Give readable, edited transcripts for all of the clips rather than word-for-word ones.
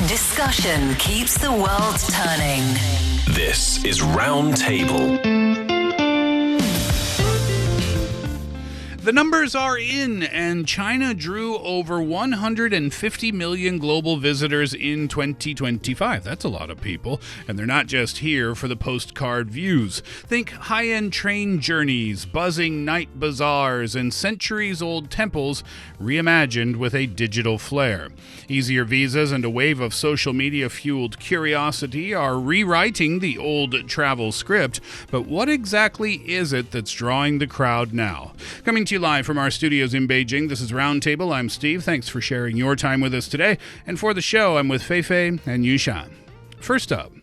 Discussion keeps the world turning. This is Roundtable. The numbers are in, and China drew over 150 million global visitors in 2025. That's a lot of people, and they're not just here for the postcard views. Think high-end train journeys, buzzing night bazaars, and centuries-old temples reimagined with a digital flair. Easier visas and a wave of social media-fueled curiosity are rewriting the old travel script, but what exactly is it that's drawing the crowd now? Coming to you live from our studios in Beijing, this is Roundtable. I'm Steve. Thanks for sharing your time with us today. And for the show, I'm with Feifei and Yushan. First up,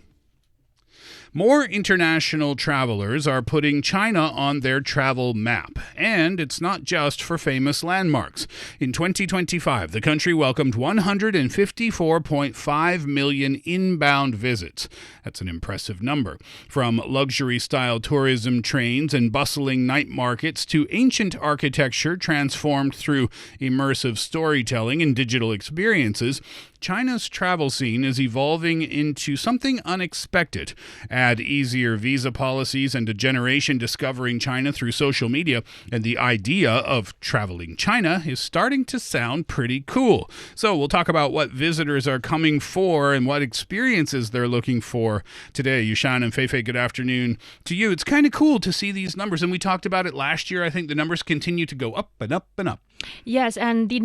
more international travelers are putting China on their travel map, and it's not just for famous landmarks. In 2025, the country welcomed 154.5 million inbound visits. That's an impressive number. From luxury-style tourism trains and bustling night markets to ancient architecture transformed through immersive storytelling and digital experiences, China's travel scene is evolving into something unexpected. Add easier visa policies and a generation discovering China through social media, and the idea of traveling China is starting to sound pretty cool. So we'll talk about what visitors are coming for and what experiences they're looking for today. Yushan and Feifei, good afternoon to you. It's kind of cool to see these numbers, and we talked about it last year. I think the numbers continue to go up and up and up. Yes, and the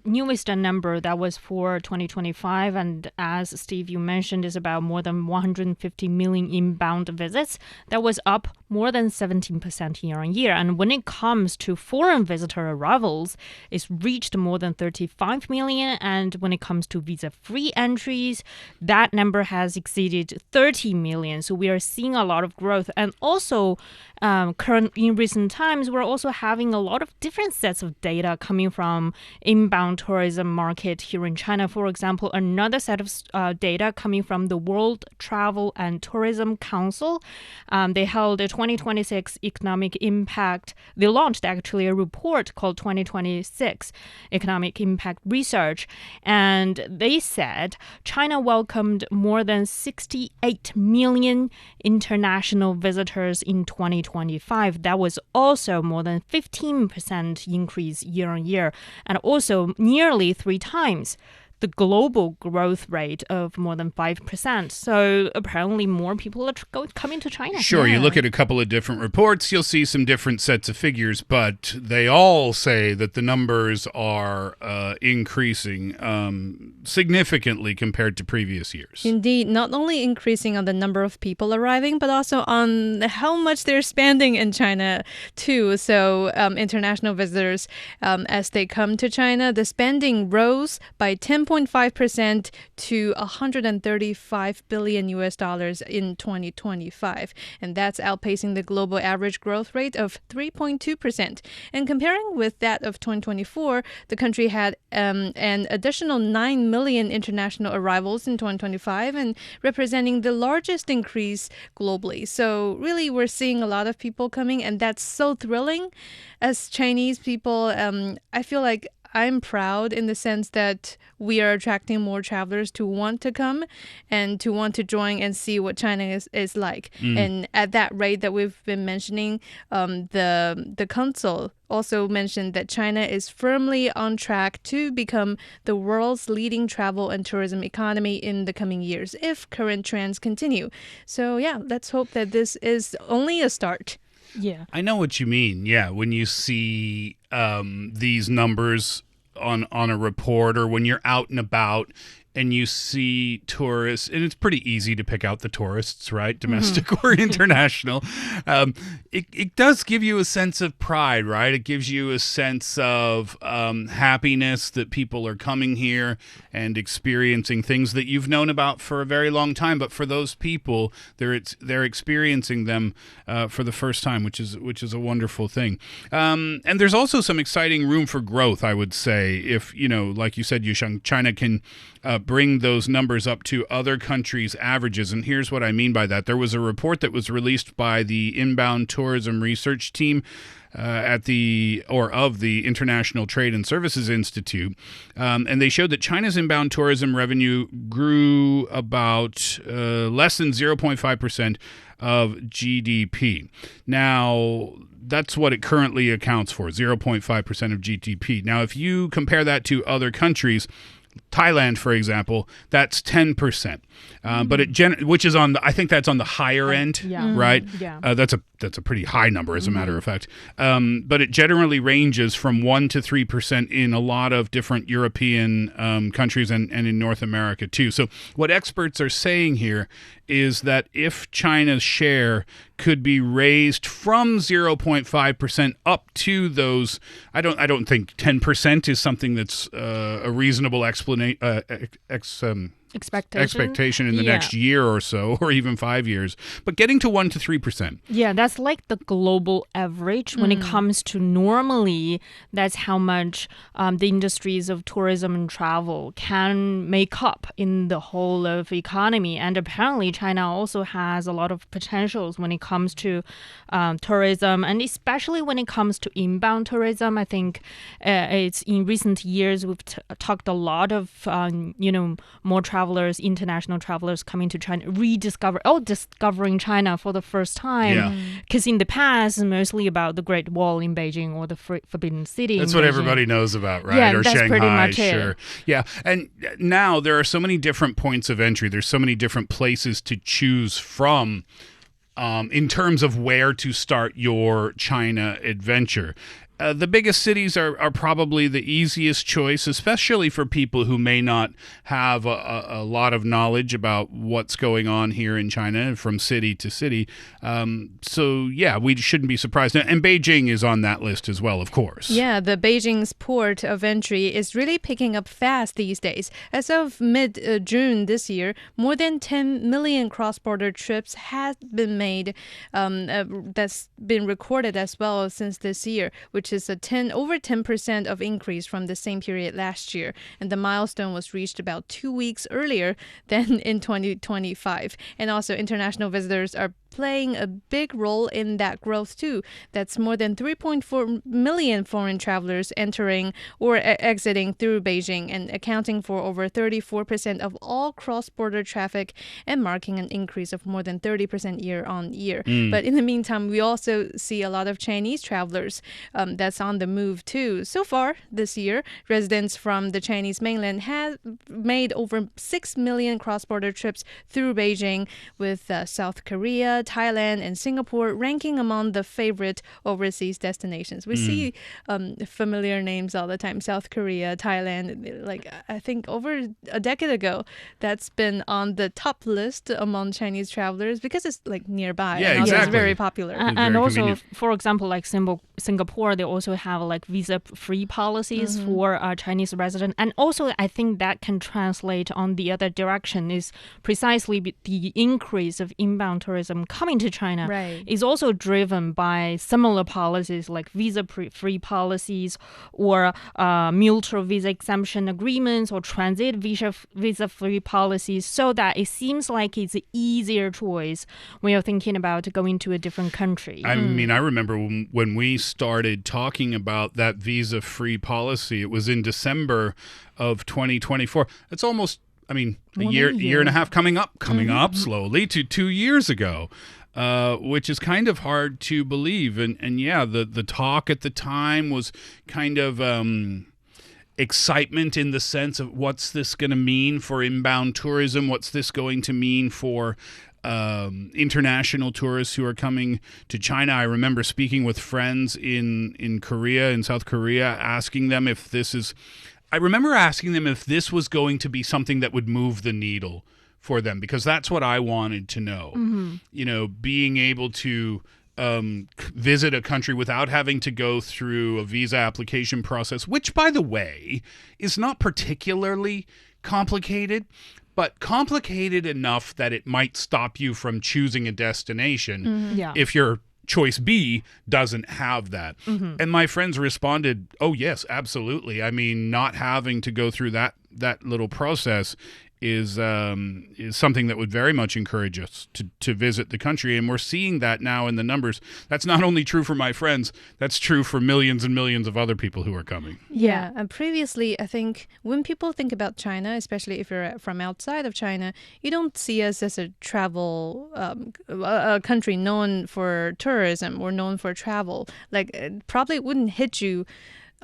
newest number that was for 2025, and as Steve, you mentioned, is about more than 150 million inbound visits. That was up more than 17% year on year. And when it comes to foreign visitor arrivals, it's reached more than 35 million. And when it comes to visa-free entries, that number has exceeded 30 million. So we are seeing a lot of growth. And also, in recent times, we're also having a lot of different sets of data coming from inbound tourism market here in China. For example, another set of data coming from the World Travel and Tourism Council. They held a 2026 economic impact. They launched actually a report called 2026 Economic Impact Research. And they said China welcomed more than 68 million international visitors in 2025. That was also more than 15% increase year on year, and also nearly 3 times the global growth rate of more than 5%. So apparently more people are coming to China. Sure, You look at a couple of different reports, you'll see some different sets of figures, but they all say that the numbers are increasing significantly compared to previous years. Indeed, not only increasing on the number of people arriving, but also on how much they're spending in China too. So international visitors, as they come to China, the spending rose by 10.5% to 135 billion US dollars in 2025. And that's outpacing the global average growth rate of 3.2%. And comparing with that of 2024, the country had an additional 9 million international arrivals in 2025 and representing the largest increase globally. So really, we're seeing a lot of people coming, and that's so thrilling. As Chinese people, I feel like I'm proud in the sense that we are attracting more travelers to want to come and to want to join and see what China is like. And at that rate that we've been mentioning, the council also mentioned that China is firmly on track to become the world's leading travel and tourism economy in the coming years if current trends continue. So yeah, let's hope that this is only a start. Yeah, I know what you mean. Yeah, when you see these numbers on a report, or when you're out and about and you see tourists, and it's pretty easy to pick out the tourists, right? Domestic or international. It does give you a sense of pride, right? It gives you a sense of happiness that people are coming here and experiencing things that you've known about for a very long time. But for those people, they're experiencing them for the first time, which is a wonderful thing. And there's also some exciting room for growth, I would say, if, like you said, Yushan, China can bring those numbers up to other countries' averages. And here's what I mean by that. There was a report that was released by the Inbound Tourism Research Team of the International Trade and Services Institute, and they showed that China's inbound tourism revenue grew about less than 0.5% of GDP. Now, that's what it currently accounts for, 0.5% of GDP. Now, if you compare that to other countries, Thailand, for example, that's 10%, but which is I think that's on the higher end, right? Yeah. That's a pretty high number, as a matter of fact. But it generally ranges from 1% to 3% in a lot of different European countries and in North America too. So what experts are saying here is that if China's share could be raised from 0.5% up to those, I don't think 10% is something that's a reasonable expectation in the next year or so, or even 5 years, but getting to 1% to 3%. Yeah, that's like the global average when it comes to normally that's how much the industries of tourism and travel can make up in the whole of economy. And apparently China also has a lot of potentials when it comes to tourism, and especially when it comes to inbound tourism. I think it's in recent years we've talked a lot of more international travelers coming to China, discovering China for the first time. Because in the past, mostly about the Great Wall in Beijing or the Forbidden City. That's what everybody knows about, right? Yeah, or that's Shanghai, pretty much sure. it. Yeah, and now there are so many different points of entry. There's so many different places to choose from in terms of where to start your China adventure. The biggest cities are probably the easiest choice, especially for people who may not have a lot of knowledge about what's going on here in China from city to city. So, yeah, we shouldn't be surprised. And Beijing is on that list as well, of course. Yeah, the Beijing's port of entry is really picking up fast these days. As of mid-June this year, more than 10 million cross-border trips have been made. That's been recorded as well since this year, which is over 10% of increase from the same period last year. And the milestone was reached about 2 weeks earlier than in 2025. And also international visitors are playing a big role in that growth too. That's more than 3.4 million foreign travelers entering or exiting through Beijing and accounting for over 34% of all cross-border traffic and marking an increase of more than 30% year on year. But in the meantime, we also see a lot of Chinese travelers that's on the move too. So far this year, residents from the Chinese mainland have made over 6 million cross-border trips through Beijing, with South Korea, Thailand, and Singapore ranking among the favorite overseas destinations. We see familiar names all the time. South Korea, Thailand, like I think over a decade ago, that's been on the top list among Chinese travelers because it's like nearby. Yeah, and also exactly. It's very popular. And also, convenient. for example, like Singapore, they also have like visa-free policies for Chinese residents. And also, I think that can translate on the other direction is precisely the increase of inbound tourism coming to China is also driven by similar policies like visa-free policies or mutual visa exemption agreements or transit visa-free policies, so that it seems like it's an easier choice when you're thinking about going to a different country. I mean, I remember when we started talking about that visa-free policy, it was in December of 2024. It's almost, a year and a half coming up slowly to 2 years ago. Which is kind of hard to believe. And yeah, the talk at the time was kind of excitement in the sense of what's this going to mean for inbound tourism? What's this going to mean for international tourists who are coming to China? I remember speaking with friends in South Korea, asking them if this was going to be something that would move the needle for them, because that's what I wanted to know. Being able to visit a country without having to go through a visa application process, which, by the way, is not particularly complicated, but complicated enough that it might stop you from choosing a destination if your choice B doesn't have that. And my friends responded, oh, yes, absolutely. I mean, not having to go through that little process is something that would very much encourage us to visit the country. And we're seeing that now in the numbers. That's not only true for my friends, that's true for millions and millions of other people who are coming. Yeah, and previously, I think when people think about China, especially if you're from outside of China, you don't see us as a travel a country known for tourism or known for travel. Like, it probably wouldn't hit you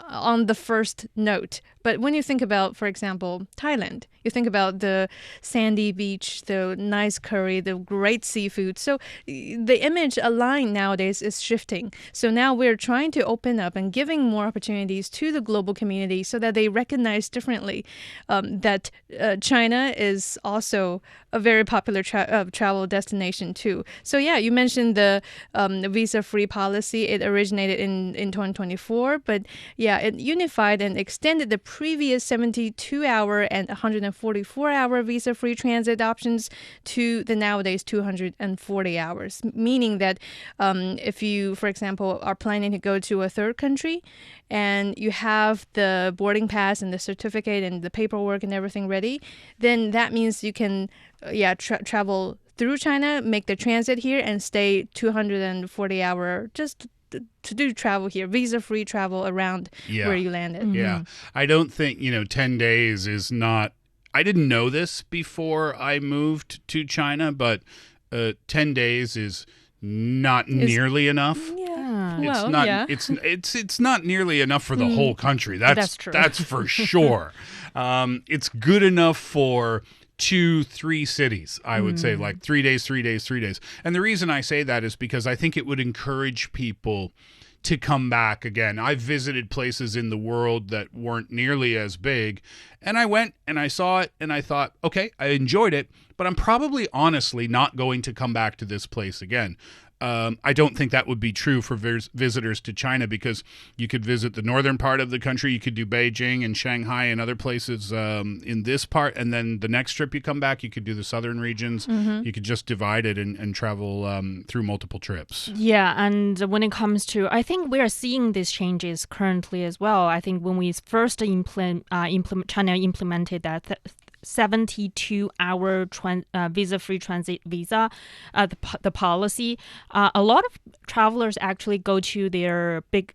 on the first note. But when you think about, for example, Thailand, you think about the sandy beach, the nice curry, the great seafood. So the image aligned nowadays is shifting. So now we're trying to open up and giving more opportunities to the global community so that they recognize differently that China is also a very popular travel destination too. So yeah, you mentioned the visa-free policy. It originated in 2024, but yeah, it unified and extended the previous 72-hour and 144-hour visa-free transit options to the nowadays 240 hours, meaning that if you, for example, are planning to go to a third country and you have the boarding pass and the certificate and the paperwork and everything ready, then that means you can travel through China, make the transit here, and stay 240-hour just to do travel here, visa-free travel around where you landed. Yeah. I don't think, 10 days is not... I didn't know this before I moved to China, but 10 days is not nearly enough. Yeah. It's Well, not. yeah. It's not nearly enough for the whole country. That's true. That's for sure. It's good enough for 2-3 cities, I would say, like 3 days, 3 days, 3 days. And the reason I say that is because I think it would encourage people to come back again. I've visited places in the world that weren't nearly as big, and I went and I saw it and I thought, okay, I enjoyed it, but I'm probably honestly not going to come back to this place again. I don't think that would be true for visitors to China, because you could visit the northern part of the country. You could do Beijing and Shanghai and other places in this part. And then the next trip you come back, you could do the southern regions. You could just divide it and travel through multiple trips. Yeah, and when it comes to, I think we are seeing these changes currently as well. I think when we first China implemented that 72-hour visa-free transit visa, the policy, a lot of travelers actually go to their big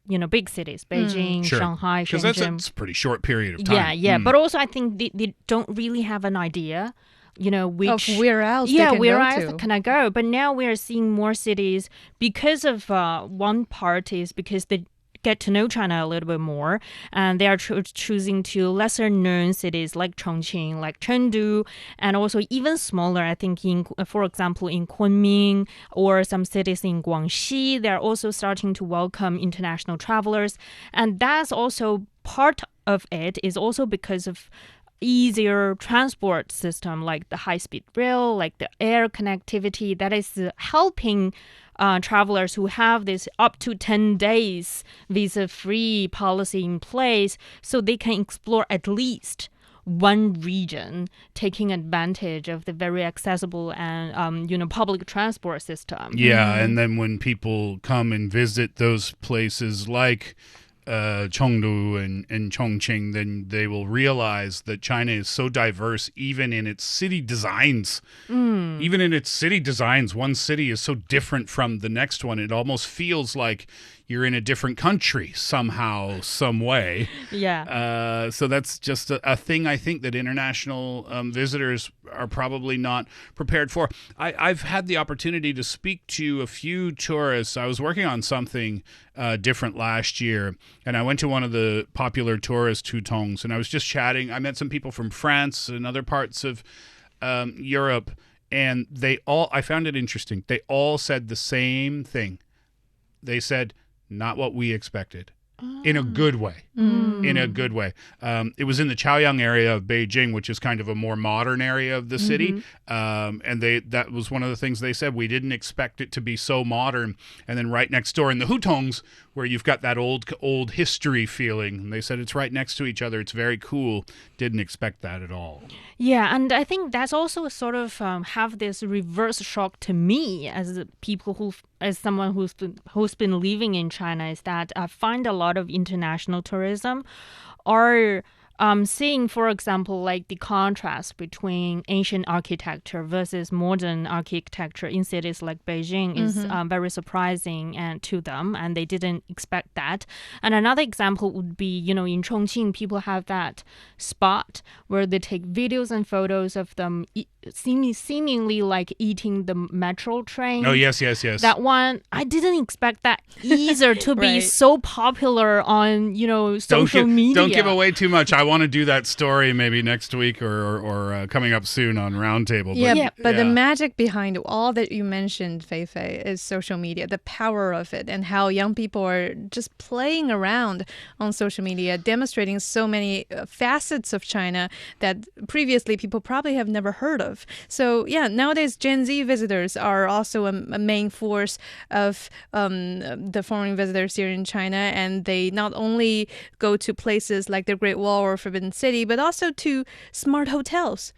cities, Beijing, Sure. Shanghai, Because Shenzhen. that's a pretty short period of time. Yeah. But also, I think they don't really have an idea, which Of where else they yeah, can where go else to. can I go? But now we are seeing more cities because of one part is because they get to know China a little bit more, and they are choosing to lesser known cities like Chongqing, like Chengdu, and also even smaller, I think, for example, in Kunming or some cities in Guangxi, they're also starting to welcome international travelers. And that's also part of it is also because of easier transport system, like the high-speed rail, like the air connectivity that is helping travelers who have this up to 10 days visa-free policy in place, so they can explore at least one region, taking advantage of the very accessible and public transport system. Yeah, and then when people come and visit those places like Chengdu and Chongqing, then they will realize that China is so diverse, even in its city designs. Even in its city designs, one city is so different from the next one. It almost feels like you're in a different country somehow, some way. Yeah. So that's just a thing I think that international visitors are probably not prepared for. I've had the opportunity to speak to a few tourists. I was working on something different last year, and I went to one of the popular tourist hutongs, and I was just chatting. I met some people from France and other parts of Europe, and I found it interesting. They all said the same thing. They said, not what we expected. In a good way. In a good way. It was in the Chaoyang area of Beijing, which is kind of a more modern area of the city. And that was one of the things they said. We didn't expect it to be so modern. And then right next door in the hutongs, where you've got that old history feeling, and they said it's right next to each other. It's very cool. Didn't expect that at all. Yeah, and I think that's also sort of have this reverse shock to me as someone who's been living in China, is that I find a lot of international tourism are seeing, for example, like the contrast between ancient architecture versus modern architecture in cities like Beijing is very surprising and to them, and they didn't expect that. And another example would be, in Chongqing, people have that spot where they take videos and photos of them seemingly like eating the metro train. Oh, yes. That one, I didn't expect that either to be Right. so popular on, social media. Don't give away too much. I want to do that story maybe next week or coming up soon on Roundtable. But the magic behind all that you mentioned, Feifei, is social media, the power of it, and how young people are just playing around on social media, demonstrating so many facets of China that previously people probably have never heard of. So, nowadays Gen Z visitors are also a main force of the foreign visitors here in China, and they not only go to places like the Great Wall or Forbidden City, but also to smart hotels.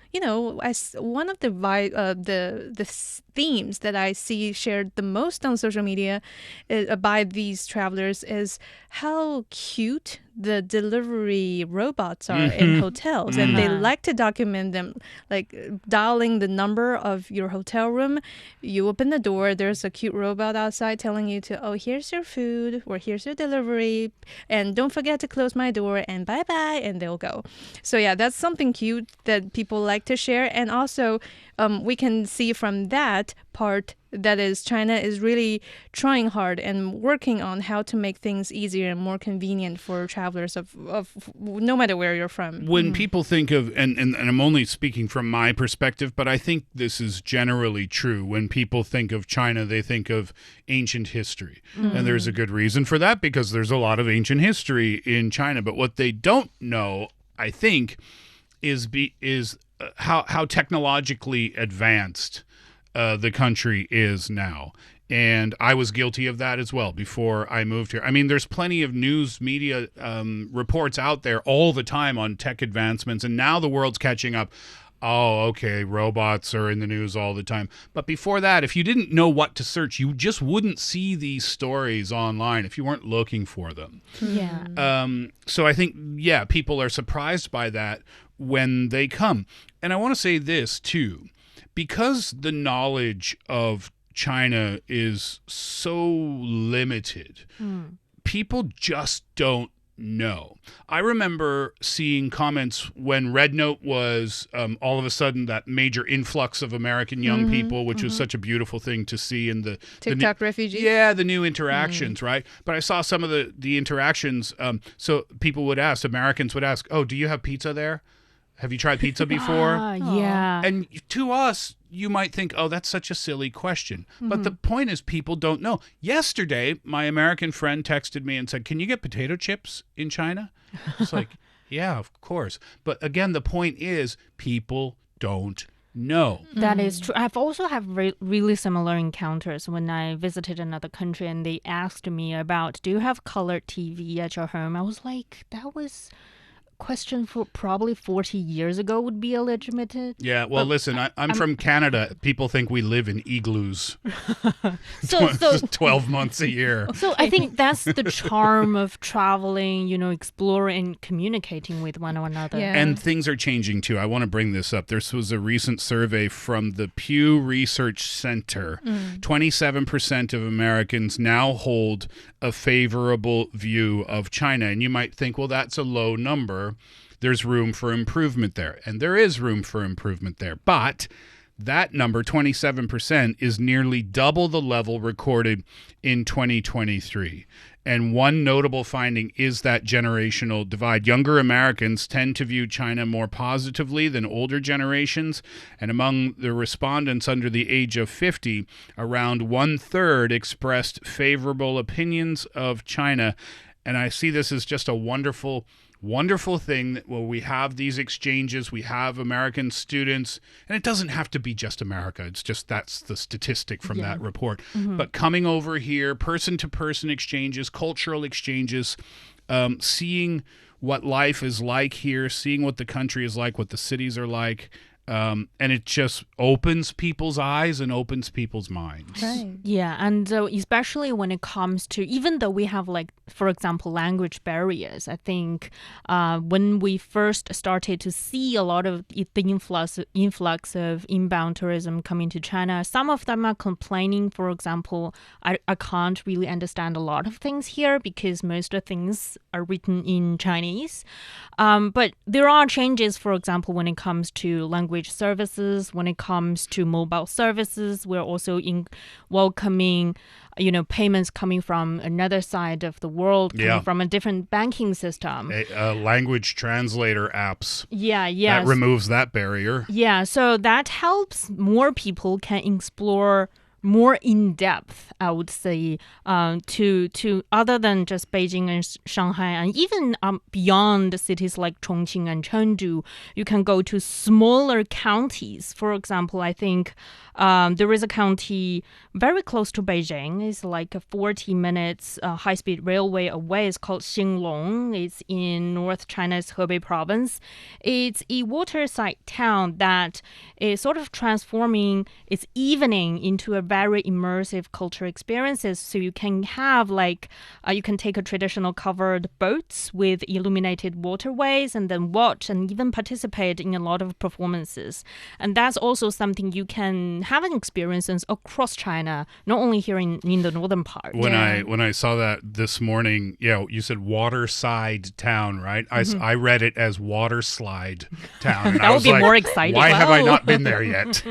As one of the themes that I see shared the most on social media by these travelers is how cute the delivery robots are in hotels, and they like to document them, like dialing the number of your hotel room. You open the door, there's a cute robot outside telling you to, here's your food, or here's your delivery, and don't forget to close my door, and bye-bye, and they'll go. So that's something cute that people like to share. And also we can see from that part that is China is really trying hard and working on how to make things easier and more convenient for travelers of no matter where you're from. When people think of, and I'm only speaking from my perspective, but I think this is generally true. When people think of China, they think of ancient history. And there's a good reason for that, because there's a lot of ancient history in China. But what they don't know, I think, is how technologically advanced the country is now. And I was guilty of that as well before I moved here. I mean, there's plenty of news media reports out there all the time on tech advancements, and now the world's catching up. Oh, okay, robots are in the news all the time. But before that, if you didn't know what to search, you just wouldn't see these stories online if you weren't looking for them. Yeah. So I think, people are surprised by that when they come. And I want to say this, too. Because the knowledge of China is so limited, people just don't know. I remember seeing comments when Red Note was all of a sudden that major influx of American young people, which was such a beautiful thing to see in the TikTok refugees. Yeah, the new interactions, right? But I saw some of the interactions. So people would ask, Americans would ask, "Oh, do you have pizza there? Have you tried pizza before?" Yeah. And to us, you might think, oh, that's such a silly question. But the point is, people don't know. Yesterday, my American friend texted me and said, "Can you get potato chips in China?" It's like, yeah, of course. But again, the point is, people don't know. That is true. I've also have really similar encounters when I visited another country and they asked me about, do you have colored TV at your home? I was like, that was question for probably 40 years ago would be illegitimate. Yeah, well, listen, I'm from Canada. People think we live in igloos. So 12 months a year. So I think that's the charm of traveling, exploring and communicating with one another. Yeah. And things are changing too. I want to bring this up. This was a recent survey from the Pew Research Center. 27% of Americans now hold a favorable view of China. And you might think, well, that's a low number. There's room for improvement there. And there is room for improvement there. But that number, 27%, is nearly double the level recorded in 2023. And one notable finding is that generational divide. Younger Americans tend to view China more positively than older generations. And among the respondents under the age of 50, around 1/3 expressed favorable opinions of China. And I see this as just a wonderful thing that we have these exchanges, we have American students, and it doesn't have to be just America. It's just that's the statistic from that report. But coming over here, person-to-person exchanges, cultural exchanges, seeing what life is like here, seeing what the country is like, what the cities are like, and it just opens people's eyes and opens people's minds. Right. Yeah, and especially when it comes to, even though we have, like, for example, language barriers, I think when we first started to see a lot of the influx of inbound tourism coming to China, some of them are complaining, for example, I can't really understand a lot of things here because most of the things are written in Chinese. But there are changes, for example, when it comes to language services, when it comes to mobile services. We're also welcoming, payments coming from another side of the world, coming from a different banking system. Language translator apps. Yeah. That removes that barrier. Yeah, so that helps more people can explore more in depth, I would say, to other than just Beijing and Shanghai, and even beyond cities like Chongqing and Chengdu, you can go to smaller counties. For example, I think there is a county very close to Beijing. It's like a 40 minutes high-speed railway away. It's called Xinglong. It's in North China's Hebei province. It's a waterside town that is sort of transforming its evening into a very immersive cultural experiences. So you can have you can take a traditional covered boats with illuminated waterways and then watch and even participate in a lot of performances. And that's also something you can have an experience across China, not only here in the northern part. When I saw that this morning, you said waterside town, right? I read it as water slide town. And that would be more exciting. Why have I not been there yet?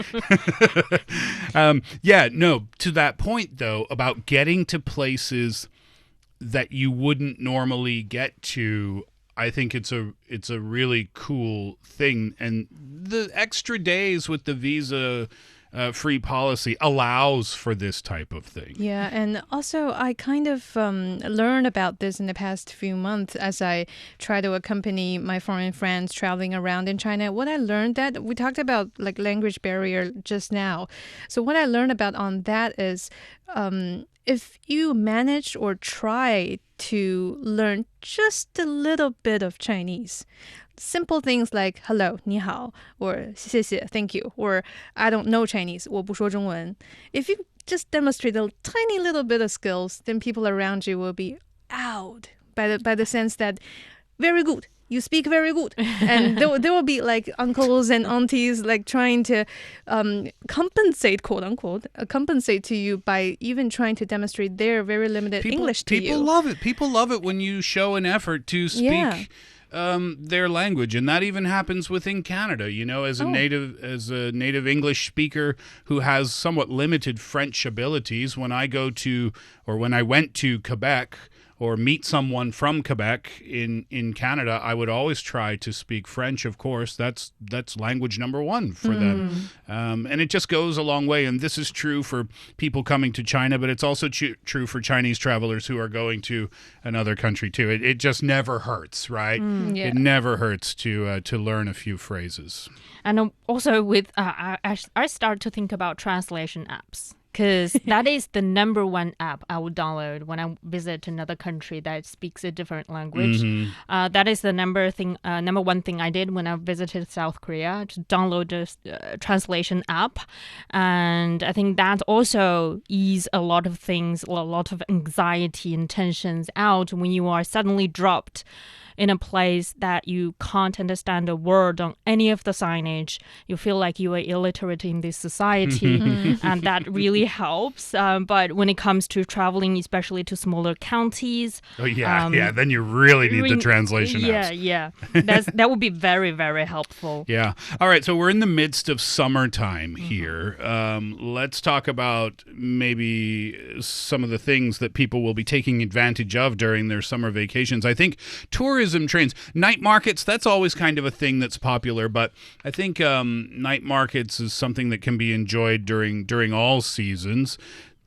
To that point, though, about getting to places that you wouldn't normally get to, I think it's a really cool thing. And the extra days with the visa free policy allows for this type of thing. Yeah, and also I kind of learned about this in the past few months as I try to accompany my foreign friends traveling around in China. What I learned, that we talked about like language barrier just now. So what I learned about on that is if you manage or try to learn just a little bit of Chinese, simple things like hello, 你好, or 谢谢, thank you, or I don't know Chinese, 我不说中文. If you just demonstrate a tiny little bit of skills, then people around you will be awed by the sense that very good. You speak very good. And there will be like uncles and aunties like trying to compensate, quote unquote, compensate to you by even trying to demonstrate their very limited English to you. People love it. People love it when you show an effort to speak their language, and that even happens within Canada. As a native English speaker who has somewhat limited French abilities, when I went to Quebec or meet someone from Quebec in Canada, I would always try to speak French. Of course, that's language number one for them, and it just goes a long way. And this is true for people coming to China, but it's also true for Chinese travelers who are going to another country too. It just never hurts, right? Yeah. It never hurts to learn a few phrases. And also with I start to think about translation apps. Because that is the number one app I would download when I visit another country that speaks a different language. That is the number one thing I did when I visited South Korea, to download this translation app. And I think that also ease a lot of things, a lot of anxiety and tensions out when you are suddenly dropped in a place that you can't understand a word on any of the signage. You feel like you are illiterate in this society, and that really helps. But when it comes to traveling, especially to smaller counties... then you really need the translation apps. Yeah. That would be very, very helpful. Yeah. All right, so we're in the midst of summertime here. Let's talk about maybe some of the things that people will be taking advantage of during their summer vacations. I think tourism trains, night markets, that's always kind of a thing that's popular, but I think night markets is something that can be enjoyed during all seasons.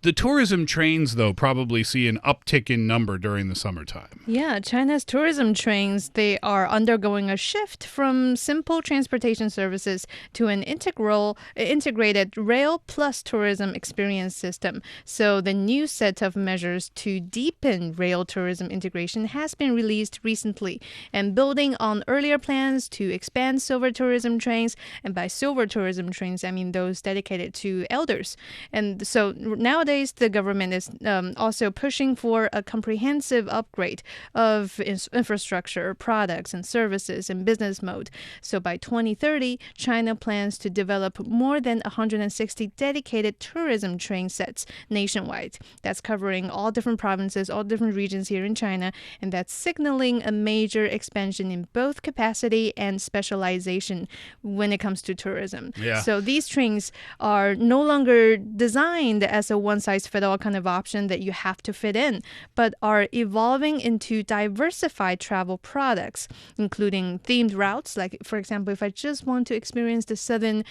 The tourism trains, though, probably see an uptick in number during the summertime. Yeah, China's tourism trains, they are undergoing a shift from simple transportation services to an integrated rail plus tourism experience system. So the new set of measures to deepen rail tourism integration has been released recently. And building on earlier plans to expand silver tourism trains, and by silver tourism trains, I mean those dedicated to elders. And so nowadays, the government is also pushing for a comprehensive upgrade of infrastructure, products, and services and business mode. So by 2030, China plans to develop more than 160 dedicated tourism train sets nationwide. That's covering all different provinces, all different regions here in China, and that's signaling a major expansion in both capacity and specialization when it comes to tourism. Yeah. So these trains are no longer designed as a one-size-fits-all kind of option that you have to fit in, but are evolving into diversified travel products, including themed routes. Like, for example, if I just want to experience the southern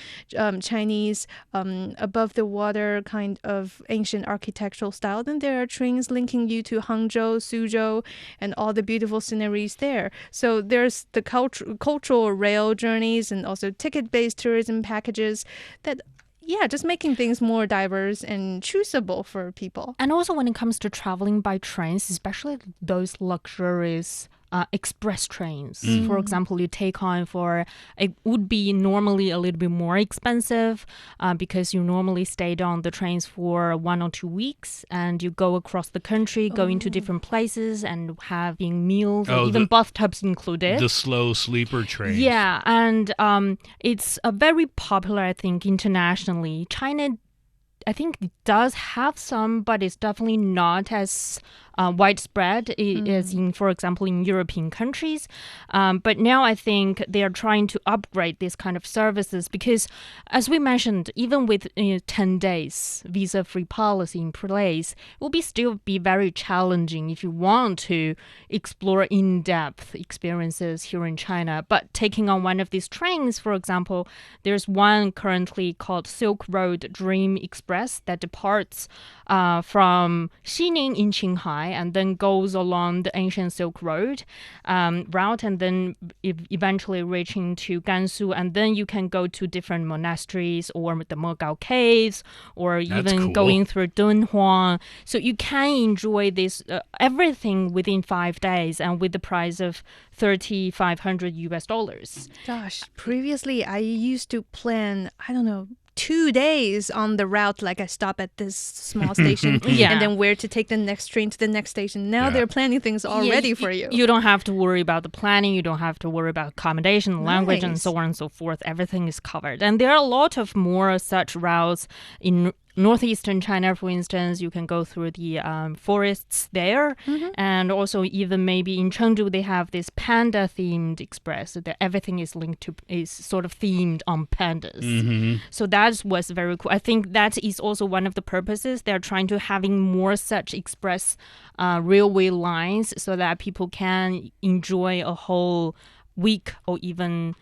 Chinese above-the-water kind of ancient architectural style, then there are trains linking you to Hangzhou, Suzhou, and all the beautiful sceneries there. So there's the cultural rail journeys and also ticket-based tourism packages that just making things more diverse and choosable for people. And also when it comes to traveling by trains, especially those luxurious express trains. For example, you take on it would be normally a little bit more expensive because you normally stayed on the trains for 1 or 2 weeks and you go across the country, going to different places and having meals, and even bathtubs included. The slow sleeper trains. Yeah, and it's very popular, I think, internationally. China, I think, does have some, but it's definitely not as widespread as in, for example, in European countries. But now I think they are trying to upgrade this kind of services because, as we mentioned, even with 10 days visa-free policy in place, it will still be very challenging if you want to explore in-depth experiences here in China. But taking on one of these trains, for example, there's one currently called Silk Road Dream Express that departs from Xining in Qinghai and then goes along the ancient Silk Road route and then eventually reaching to Gansu. And then you can go to different monasteries or the Mogao Caves or even going through Dunhuang. So you can enjoy this everything within 5 days and with the price of $3,500. Gosh, previously I used to plan, 2 days on the route, like I stop at this small station and then where to take the next train to the next station. Now they're planning things already for you. You don't have to worry about the planning. You don't have to worry about accommodation, language, and so on and so forth. Everything is covered. And there are a lot of more such routes in northeastern China, for instance. You can go through the forests there. And also even maybe in Chengdu, they have this panda-themed express. So that everything is sort of themed on pandas. So that was very cool. I think that is also one of the purposes. They're trying to having more such express railway lines so that people can enjoy a whole week or even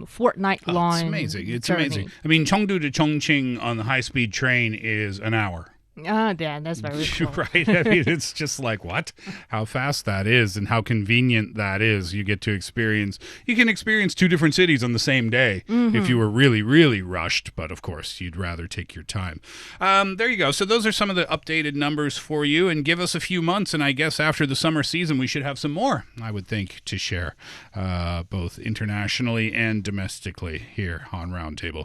fortnight long. It's amazing. It's journey. amazing. I mean, Chengdu to Chongqing on the high-speed train is an hour. Yeah, that's very cool. Right? I mean, it's just like, what? How fast that is and how convenient that is. You can experience 2 different cities on the same day if you were really, really rushed. But of course, you'd rather take your time. There you go. So those are some of the updated numbers for you. And give us a few months. And I guess after the summer season, we should have some more, I would think, to share, both internationally and domestically here on Roundtable.